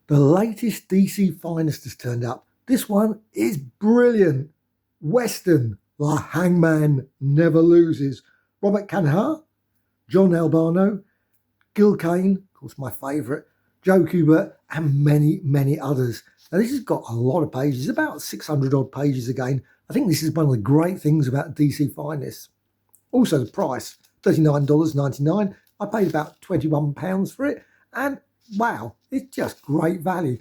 The latest DC Finest has turned up. This one is brilliant. Western, The Hangman Never Loses. Robert Cannavale, John Albano, Gil Kane, of course my favourite, Joe Kubert, and many, many others. Now this has got a lot of pages, about 600 odd pages again. I think this is one of the great things about DC Finest. Also the price, $39.99. I paid about £21 for it, and wow, it's just great value.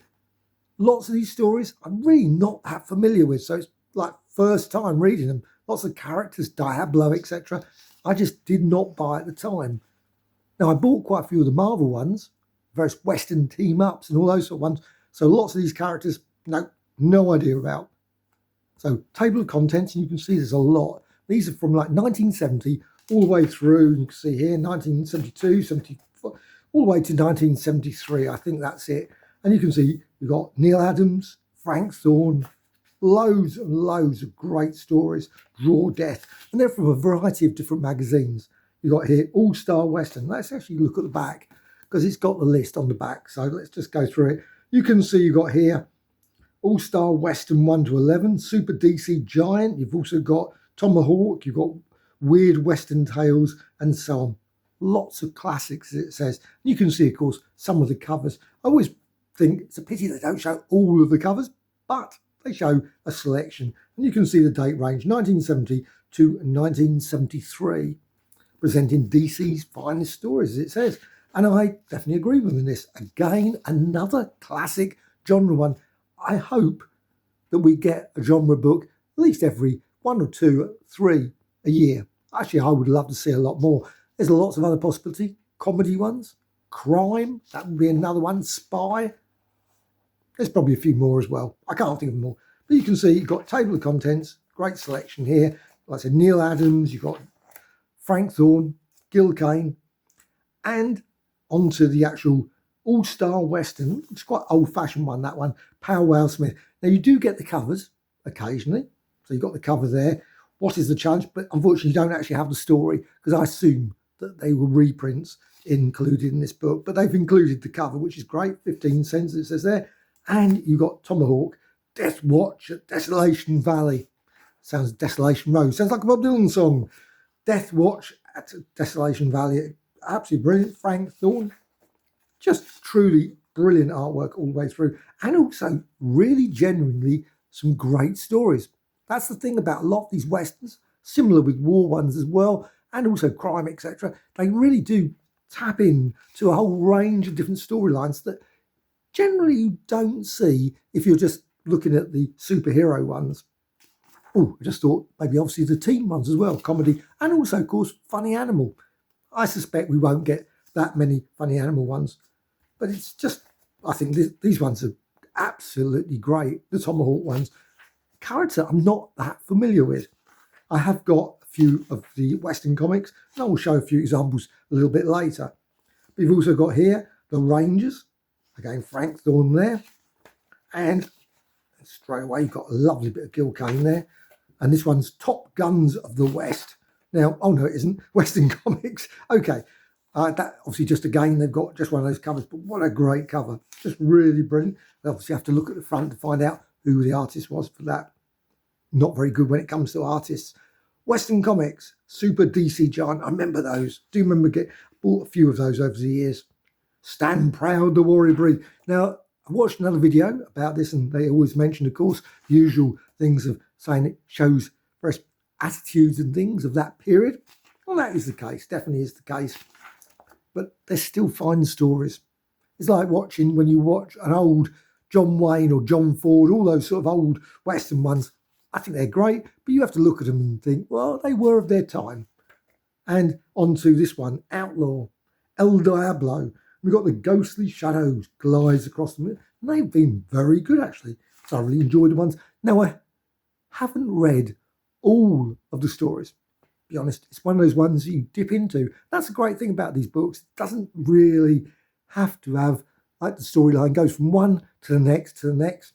Lots of these stories I'm really not that familiar with, so it's like first time reading them. Lots of characters, Diablo, etc. I just did not buy at the time. Now I bought quite a few of the Marvel ones, various Western team-ups and all those sort of ones, so lots of these characters, no idea about. So table of contents, and you can see there's a lot. These are from like 1970 all the way through, you can see here, 1972, 74, all the way to 1973, I think that's it. And you can see you've got Neal Adams, Frank Thorne, loads and loads of great stories, Raw Death, and they're from a variety of different magazines. You've got here All-Star Western. Let's actually look at the back because it's got the list on the back. So let's just go through it. You can see you've got here All-Star Western 1 to 11, Super DC Giant. You've also got Tomahawk. You've got Weird Western Tales and so on. Lots of classics, it says. You can see, of course, some of the covers. I always think it's a pity they don't show all of the covers, but they show a selection. And you can see the date range, 1970 to 1973, presenting DC's finest stories, as it says. And I definitely agree with them in this. Again, another classic genre one. I hope that we get a genre book at least every 1 or 2, 3 a year. Actually, I would love to see a lot more. There's lots of other possibilities. Comedy ones, crime, that would be another one, spy. There's probably a few more as well. I can't think of them all. But you can see you've got table of contents, great selection here. Like I said, Neal Adams, you've got Frank Thorne, Gil Kane, and onto the actual All-Star Western, which is quite old-fashioned one, that one, Powwow Smith. Now, you do get the covers occasionally. So you've got the cover there. What is the challenge? But unfortunately, you don't actually have the story because I assume that they were reprints included in this book. But they've included the cover, which is great, 15 cents, it says there. And you've got Tomahawk, Death Watch at Desolation Valley. Sounds Desolation Road. Sounds like a Bob Dylan song. Death Watch at Desolation Valley. Absolutely brilliant. Frank Thorne. Just truly brilliant artwork all the way through. And also really genuinely some great stories. That's the thing about a lot of these Westerns, similar with war ones as well, and also crime, etc. They really do tap in to a whole range of different storylines that generally you don't see if you're just looking at the superhero ones. Oh, I just thought maybe obviously the team ones as well, comedy, and also, of course, Funny Animal. I suspect we won't get that many Funny Animal ones, but it's just, I think these ones are absolutely great, the Tomahawk ones. Character I'm not that familiar with. I have got a few of the Western comics, and I will show a few examples a little bit later. We've also got here the Rangers, again Frank Thorne there, and straight away you've got a lovely bit of Gil Kane there, and this one's Top Guns of the West. Now, oh no, it isn't, Western Comics. Okay, that obviously just again they've got just one of those covers, but what a great cover, just really brilliant. They obviously have to look at the front to find out who the artist was for that. Not very good when it comes to artists. Western Comics, Super DC Giant. I remember those. Do remember bought a few of those over the years. Stand Proud, the Warrior Breed. Now, I watched another video about this, and they always mention, of course, the usual things of saying it shows various attitudes and things of that period. Well, that is the case. Definitely is the case. But they're still fine stories. It's like watching when you watch an old John Wayne or John Ford, all those sort of old Western ones. I think they're great, but you have to look at them and think, well, they were of their time. And onto this one, Outlaw, El Diablo. We've got the ghostly shadows glides across them. And they've been very good, actually. So I really enjoyed the ones. Now, I haven't read all of the stories. To be honest, it's one of those ones you dip into. That's the great thing about these books. It doesn't really have to have, like the storyline goes from one to the next to the next.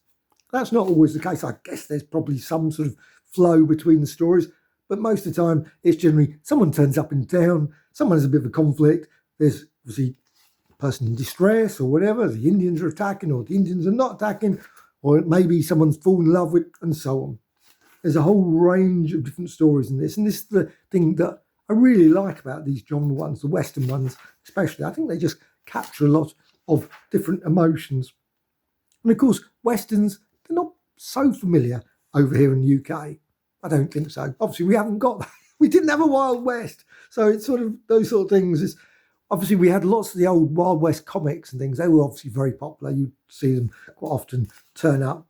That's not always the case. I guess there's probably some sort of flow between the stories, but most of the time it's generally someone turns up in town, someone has a bit of a conflict, there's obviously person in distress or whatever. The Indians are attacking, or the Indians are not attacking, or maybe someone's fallen in love with, and so on. There's a whole range of different stories in this, and this is the thing that I really like about these genre ones, the Western ones especially. I think they just capture a lot of different emotions. And of course, Westerns, they're not so familiar over here in the UK. I don't think so. Obviously, we haven't got that. We didn't have a Wild West. So it's sort of those sort of things. It's, obviously, we had lots of the old Wild West comics and things. They were obviously very popular. You'd see them quite often turn up.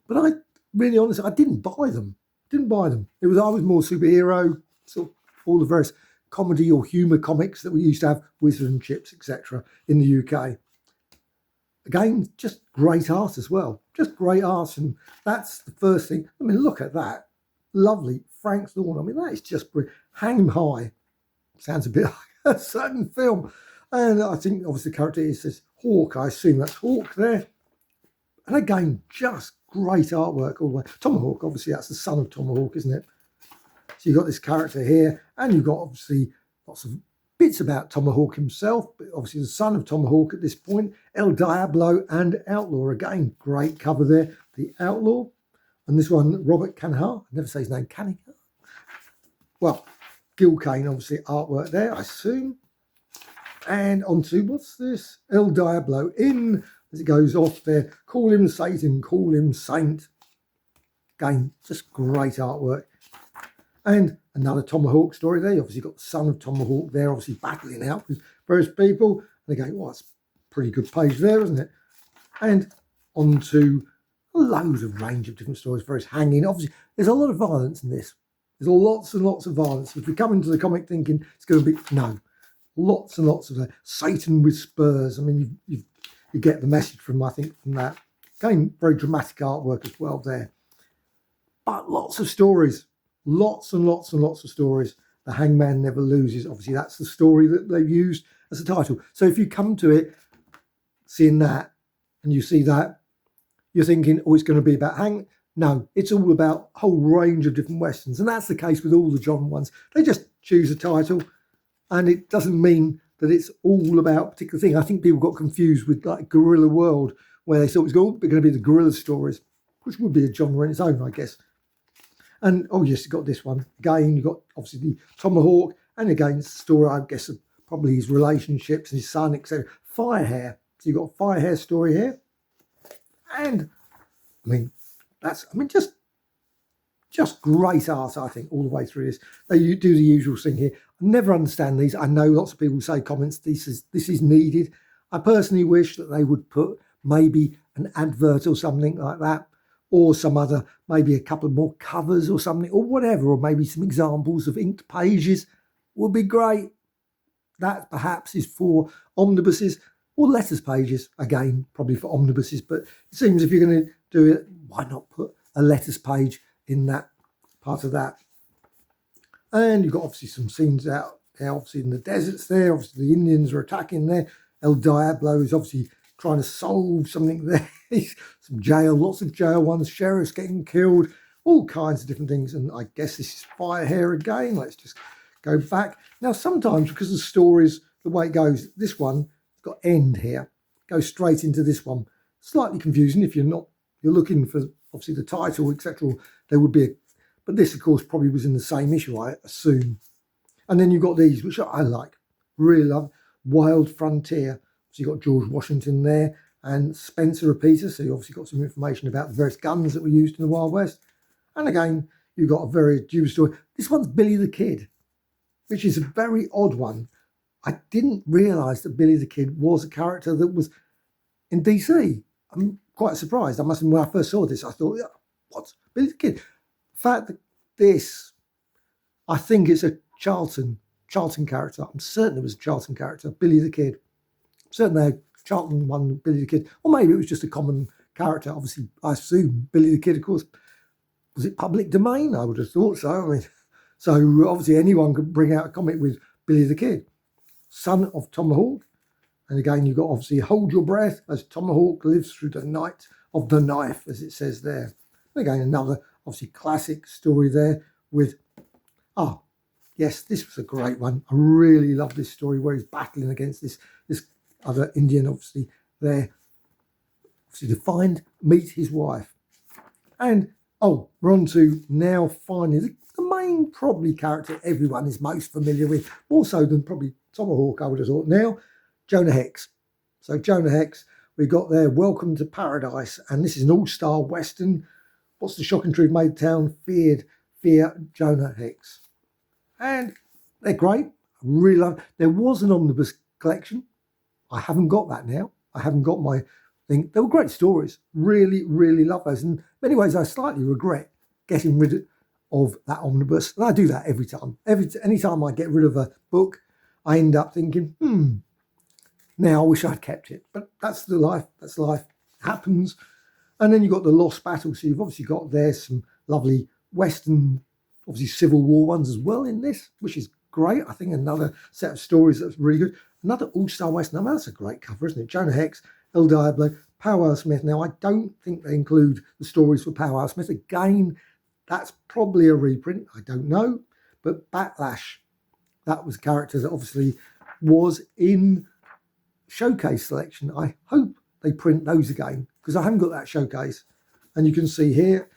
But I really honestly, I didn't buy them. I was more superhero, sort of all the various comedy or humour comics that we used to have, Wizard and Chips, etc. in the UK. Again, just great art as well. Just great art, and that's the first thing. I mean, look at that. Lovely. Frank Thorne. I mean, that is just brilliant. Hang 'em high. Sounds a bit like a certain film. And I think, obviously, the character is this Hawk. I assume that's Hawk there. And again, just great artwork all the way. Tomahawk, obviously, that's the son of Tomahawk, isn't it? So you've got this character here, and you've got, obviously, lots of bits about Tomahawk himself, but obviously the son of Tomahawk at this point, El Diablo and Outlaw. Again, great cover there, the Outlaw. And this one, Robert Canaha, I never say his name, Canaha. Well, Gil Kane, obviously, artwork there, I assume. And onto, what's this? El Diablo, in, as it goes off there, call him Satan, call him Saint. Again, just great artwork. And another Tomahawk story there. You obviously got the son of Tomahawk there, obviously battling out with various people. And again, well, that's a pretty good page there, isn't it? And on to loads of range of different stories, various hanging. Obviously, there's a lot of violence in this. There's lots and lots of violence. If you come into the comic thinking it's going to be, no. Lots and lots of that. Satan with spurs. I mean, you get the message from, I think, from that. Again, very dramatic artwork as well there. But lots of stories. Lots and lots and lots of stories. The Hangman Never Loses. Obviously, that's the story that they've used as a title. So if you come to it, seeing that, and you see that, you're thinking, oh, it's going to be about Hang. No, it's all about a whole range of different Westerns. And that's the case with all the genre ones. They just choose a title, and it doesn't mean that it's all about a particular thing. I think people got confused with like Guerrilla World, where they thought it was going to be the guerrilla stories, which would be a genre in its own, I guess. And, oh, yes, you've got this one. Again, you've got, obviously, the Tomahawk. And, again, it's the story, I guess, of probably his relationships and his son, etc. Firehair. So you've got a Firehair story here. And, I mean, just great art, I think, all the way through this. They do the usual thing here. I never understand these. I know lots of people say comments, this is needed. I personally wish that they would put maybe an advert or something like that, or some other, maybe a couple of more covers or something, or whatever, or maybe some examples of inked pages would be great. That perhaps is for omnibuses or letters pages, again, probably for omnibuses, but it seems if you're going to do it, why not put a letters page in that part of that? And you've got obviously some scenes out there, obviously in the deserts there, obviously the Indians are attacking there. El Diablo is obviously trying to solve something there. Some jail, lots of jail ones, sheriffs getting killed, all kinds of different things. And I guess this is Firehair again. Let's just go back. Now, sometimes because the stories, the way it goes, this one got end here, goes straight into this one. Slightly confusing if you're looking for obviously the title, etc. There would be a, but this, of course, probably was in the same issue, I assume. And then you've got these, which I like, really love. Wild Frontier. So you've got George Washington there and Spencer Repeater. So you obviously got some information about the various guns that were used in the Wild West. And again, you've got a very Jewish story. This one's Billy the Kid, which is a very odd one. I didn't realise that Billy the Kid was a character that was in DC. I'm quite surprised. I must admit, when I first saw this, I thought, yeah, what's Billy the Kid? The fact that this, I think it's a Charlton character. I'm certain it was a Charlton character, Billy the Kid. I'm certain they Charlton one, Billy the Kid. Or maybe it was just a common character. Obviously, I assume Billy the Kid, of course. Was it public domain? I would have thought so. I mean, so obviously anyone could bring out a comic with Billy the Kid. Son of Tomahawk. And again, you've got obviously Hold Your Breath as Tomahawk lives through the night of the knife, as it says there. And again, another obviously classic story there with, yes, this was a great one. I really love this story where he's battling against this other Indian, obviously, there, obviously to meet his wife. And, oh, we're on to now finally the main probably character everyone is most familiar with, more so than probably Tomahawk, I would have thought now, Jonah Hex. So Jonah Hex, we got there, Welcome to Paradise, and this is an all-star Western. What's the shocking truth made town fear Jonah Hex. And they're great. I really love. There was an omnibus collection. I haven't got that now. I haven't got my thing. They were great stories. Really, really love those. In many ways, I slightly regret getting rid of that omnibus. And I do that every time. Any time I get rid of a book, I end up thinking, now I wish I'd kept it. But that's the life. That's life. It happens. And then you've got the Lost Battle. So you've obviously got there some lovely Western, obviously Civil War ones as well in this, which is great. I think another set of stories that's really good. Another all-star Western. I mean, that's a great cover, isn't it? Jonah Hex, El Diablo, Powwow Smith. Now, I don't think they include the stories for Powwow Smith. Again, that's probably a reprint. I don't know. But Backlash, that was a character that obviously was in Showcase selection. I hope they print those again because I haven't got that Showcase. And you can see here,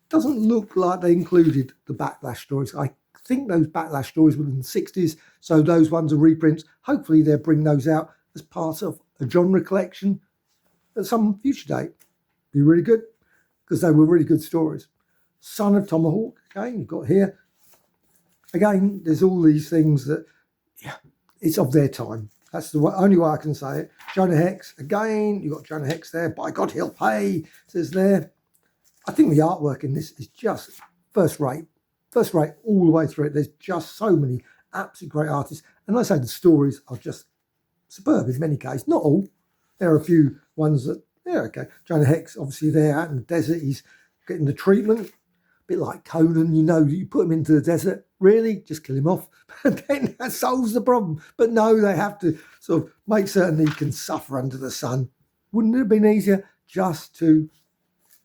doesn't look like they included the Backlash stories. I think those Backlash stories were in the 60s, so those ones are reprints. Hopefully they'll bring those out as part of a genre collection at some future date. Be really good, because they were really good stories. Son of Tomahawk, again, you've got here. Again, there's all these things that, it's of their time. That's the only way I can say it. Jonah Hex, again, you've got Jonah Hex there. By God, he'll pay, says there. I think the artwork in this is just first rate all the way through it. There's just so many absolutely great artists. And I say the stories are just superb in many cases. Not all. There are a few ones that, okay. Jonah Hex, obviously there out in the desert, he's getting the treatment. A bit like Conan, you put him into the desert, really, just kill him off. And then that solves the problem. But no, they have to sort of make certain he can suffer under the sun. Wouldn't it have been easier just to...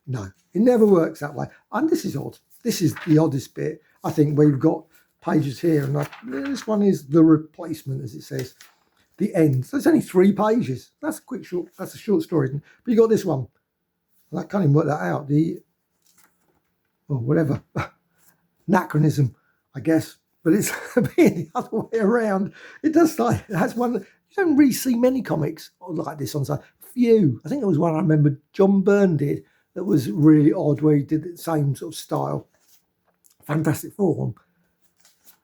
No, it never works that way. And this is odd. This is the oddest bit, I think, where you've got pages here. And this one is the replacement, as it says. The end. So it's only 3 pages. That's a short story. But you got this one. And I can't even work that out. Whatever. Anachronism, I guess. But it's being the other way around. It does like, it has one. You don't really see many comics like this on site. Few. I think there was one I remember John Byrne did. That was really odd, where he did the same sort of style. Fantastic Four.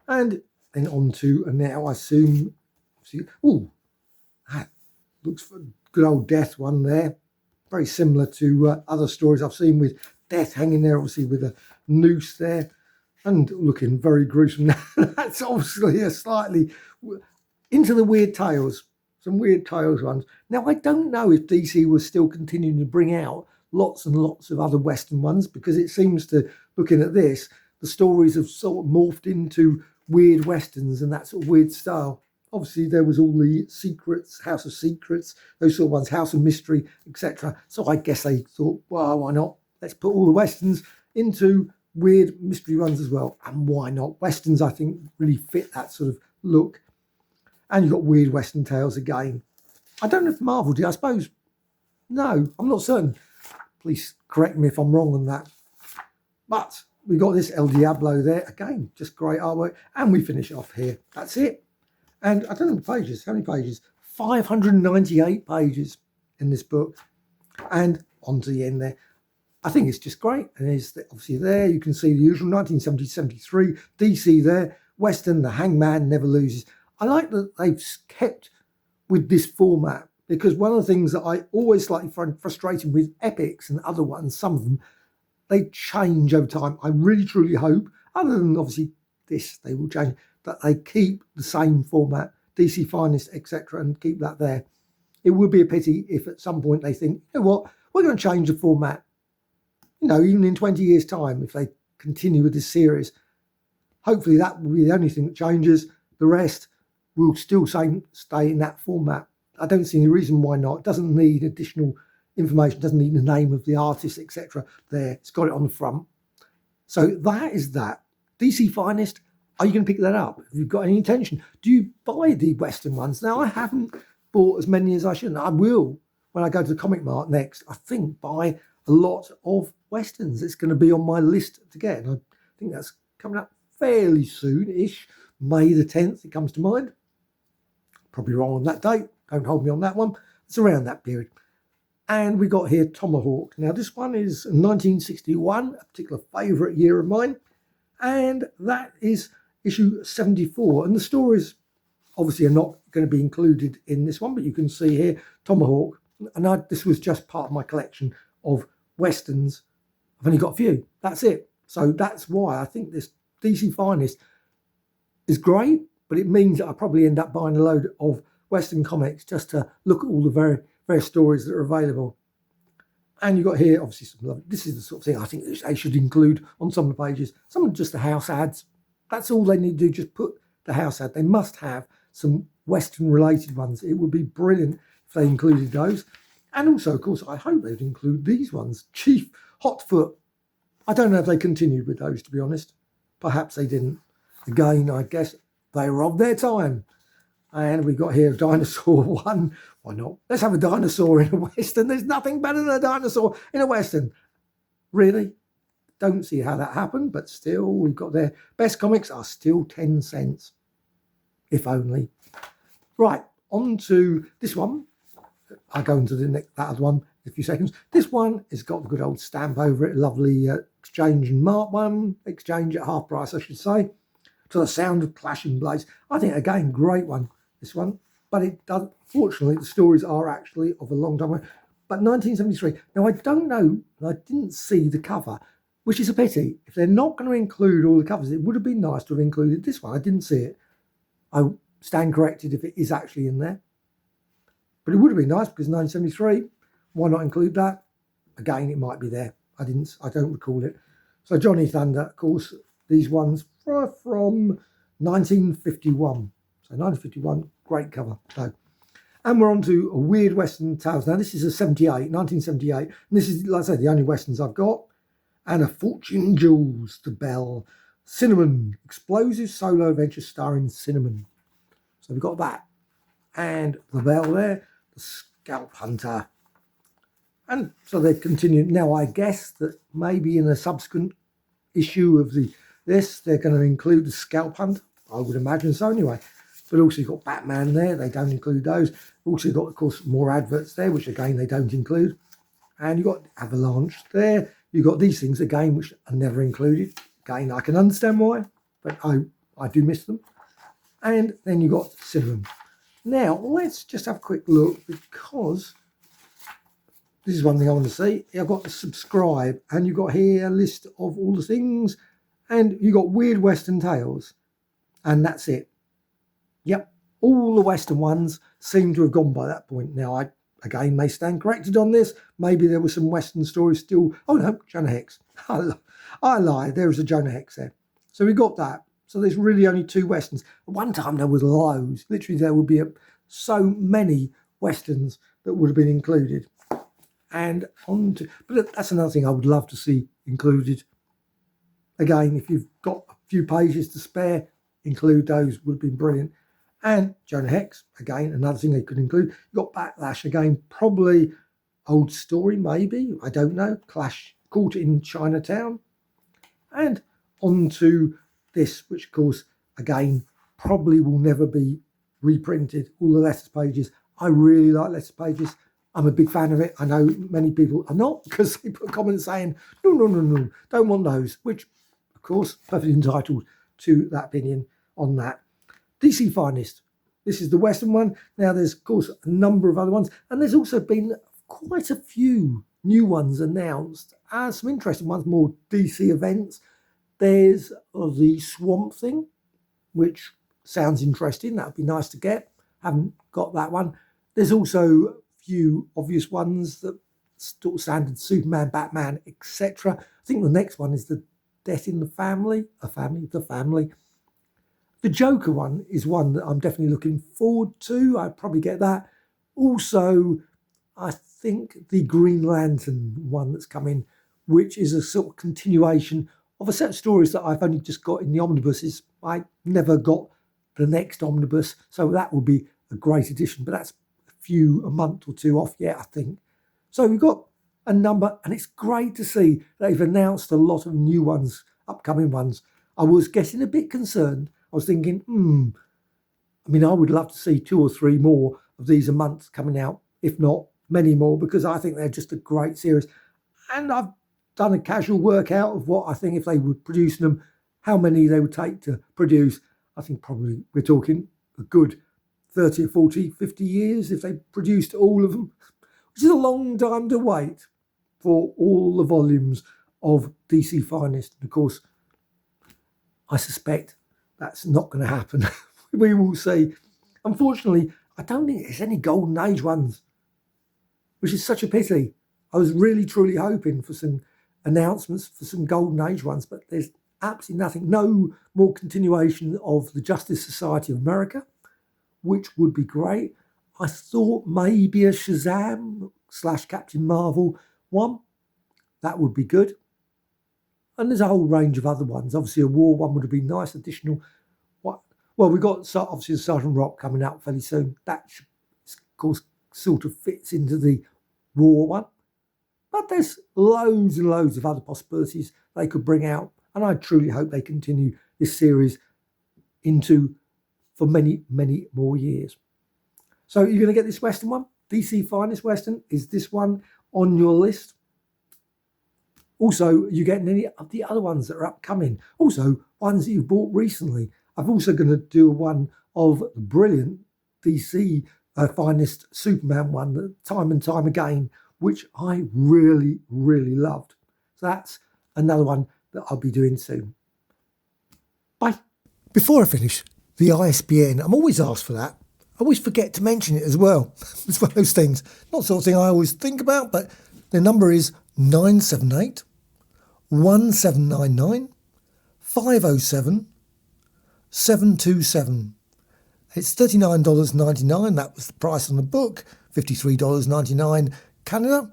And then on to, and now I assume, that looks for good old Death one there. Very similar to other stories I've seen with Death hanging there, obviously with a noose there. And looking very gruesome. That's obviously a slightly into the Weird Tales. Some Weird Tales ones. Now, I don't know if DC was still continuing to bring out lots and lots of other Western ones, because it seems to, looking at this, the stories have sort of morphed into weird Westerns and that sort of weird style. Obviously, there was all the Secrets, House of Secrets, those sort of ones, House of Mystery, etc. So I guess they thought, well, why not? Let's put all the Westerns into weird mystery ones as well. And why not? Westerns, I think, really fit that sort of look. And you've got Weird Western Tales again. I don't know if Marvel did, I suppose. No, I'm not certain. Please correct me if I'm wrong on that. But we got this El Diablo there. Again, just great artwork. And we finish off here. That's it. And I don't know the pages. How many pages? 598 pages in this book. And on to the end there. I think it's just great. And it's obviously there. You can see the usual 1970-73. DC there. Western, the Hangman Never Loses. I like that they've kept with this format. Because one of the things that I always slightly find frustrating with epics and other ones, some of them, they change over time. I really, truly hope, other than obviously this, they will change, that they keep the same format, DC Finest, etc., and keep that there. It would be a pity if at some point they think, you know what, we're going to change the format. Even in 20 years' time, if they continue with this series, hopefully that will be the only thing that changes. The rest will still stay in that format. I don't see any reason why not. It doesn't need additional information, doesn't need the name of the artist, etc. there. It's got it on the front. So that is that. DC Finest, are you going to pick that up? Have you got any intention? Do you buy the Western ones? Now, I haven't bought as many as I should. And I will, when I go to the Comic Mart next, I think buy a lot of Westerns. It's going to be on my list to get. And I think that's coming up fairly soon-ish. May the 10th, it comes to mind. Probably wrong on that date. Don't hold me on that one. It's around that period. And we got here Tomahawk. Now, this one is 1961, a particular favourite year of mine. And that is issue 74. And the stories obviously are not going to be included in this one, but you can see here Tomahawk. And this was just part of my collection of Westerns. I've only got a few. That's it. So that's why I think this DC Finest is great, but it means that I probably end up buying a load of Western comics just to look at all the various stories that are available. And you've got here, obviously, some love. This is the sort of thing I think they should include on some of the pages. Some of just the house ads. That's all they need to do, just put the house ad. They must have some Western-related ones. It would be brilliant if they included those. And also, of course, I hope they'd include these ones. Chief Hotfoot. I don't know if they continued with those, to be honest. Perhaps they didn't. Again, I guess they were of their time. And we've got here a dinosaur one. Why not? Let's have a dinosaur in a Western. There's nothing better than a dinosaur in a Western. Really? Don't see how that happened, but still, we've got their best comics are still 10 cents. If only. Right, on to this one. I'll go into that other one in a few seconds. This one has got the good old stamp over it. Lovely exchange and mark one. Exchange at half price, I should say. To the sound of clashing blades. I think, again, great one, this one. But it doesn't, fortunately, the stories are actually of a long time ago. But 1973. Now, I don't know, I didn't see the cover, which is a pity. If they're not going to include all the covers, it would have been nice to have included this one. I didn't see it. I stand corrected if it is actually in there. But it would have been nice because 1973, why not include that? Again, it might be there. I don't recall it. So Johnny Thunder, of course, these ones are from 1951. So 1951, great cover. So, and we're on to a Weird Western Tales. Now, this is a 1978. And this is, like I say, the only Westerns I've got. And A Fortune Jewels to Bell. Cinnamon, explosive solo adventure starring Cinnamon. So we've got that. And the Bell there, the Scalp Hunter. And so they've continued. Now, I guess that maybe in a subsequent issue of this, they're going to include the Scalp Hunter. I would imagine so anyway. But also you've got Batman there. They don't include those. Also got, of course, more adverts there, which again, they don't include. And you've got Avalanche there. You've got these things again, which are never included. Again, I can understand why, but I do miss them. And then you've got Cinnamon. Now, let's just have a quick look, because this is one thing I want to see. I've got to subscribe, and you've got here a list of all the things, and you've got Weird Western Tales, and that's it. Yep, all the Western ones seem to have gone by that point. Now, I, again, may stand corrected on this. Maybe there were some Western stories still. Oh, no, Jonah Hex. I lie, there was a Jonah Hex there. So we got that. So there's really only two Westerns. At one time there was loads. Literally there would be so many Westerns that would have been included. And but that's another thing I would love to see included. Again, if you've got a few pages to spare, include those, would have been brilliant. And Jonah Hex, again, another thing they could include. You've got Backlash, again, probably Old Story, maybe, I don't know. Clash, Caught in Chinatown. And on to this, which of course, again, probably will never be reprinted. All the letters pages. I really like letters pages. I'm a big fan of it. I know many people are not, because they put comments saying, no, don't want those, which, of course, perfectly entitled to that opinion on that. DC Finest. This is the Western one. Now, there's, of course, a number of other ones, and there's also been quite a few new ones announced. Some interesting ones, more DC events. There's the Swamp Thing, which sounds interesting. That would be nice to get. Haven't got that one. There's also a few obvious ones that sort of standard Superman, Batman, etc. I think the next one is the Death in the Family. The Family. The Joker one is one that I'm definitely looking forward to. I'd probably get that. Also, I think the Green Lantern one that's coming, which is a sort of continuation of a set of stories that I've only just got in the omnibuses. I never got the next omnibus, so that will be a great addition. But that's a month or two off yet, I think. So we've got a number, and it's great to see they've announced a lot of new ones, upcoming ones. I was getting a bit concerned. I was thinking, I mean, I would love to see 2 or 3 more of these a month coming out, if not many more, because I think they're just a great series. And I've done a casual workout of what I think if they were producing them, how many they would take to produce. I think probably we're talking a good 30 or 40, 50 years if they produced all of them, which is a long time to wait for all the volumes of DC Finest. And of course, I suspect that's not going to happen. We will see. Unfortunately, I don't think there's any Golden Age ones, which is such a pity. I was really, truly hoping for some announcements for some Golden Age ones, but there's absolutely nothing. No more continuation of the Justice Society of America, which would be great. I thought maybe a Shazam / Captain Marvel one. That would be good. And there's a whole range of other ones. Obviously, a war one would have been nice, additional. Well, we've got obviously Sergeant Rock coming out fairly soon. That, of course, sort of fits into the war one. But there's loads and loads of other possibilities they could bring out. And I truly hope they continue this series for many, many more years. So you're going to get this Western one? DC Finest Western? Is this one on your list? Also, you getting any of the other ones that are upcoming? Also, ones that you've bought recently. I'm also going to do one of the brilliant DC Finest Superman one, time and time again, which I really, really loved. So that's another one that I'll be doing soon. Bye. Before I finish, the ISBN, I'm always asked for that. I always forget to mention it as well. It's one of those things, not sort of thing I always think about, but the number is 978 1799 507 727. It's $39.99. That was the price on the book. $53.99 Canada.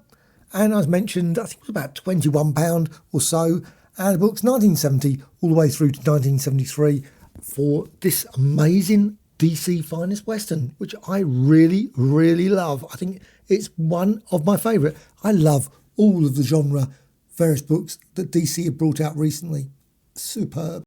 And as mentioned, I think it was about £21 or so. And the book's 1970 all the way through to 1973 for this amazing DC Finest Western, which I really, really love. I think it's one of my favourite. I love all of the genre various books that DC have brought out recently. Superb.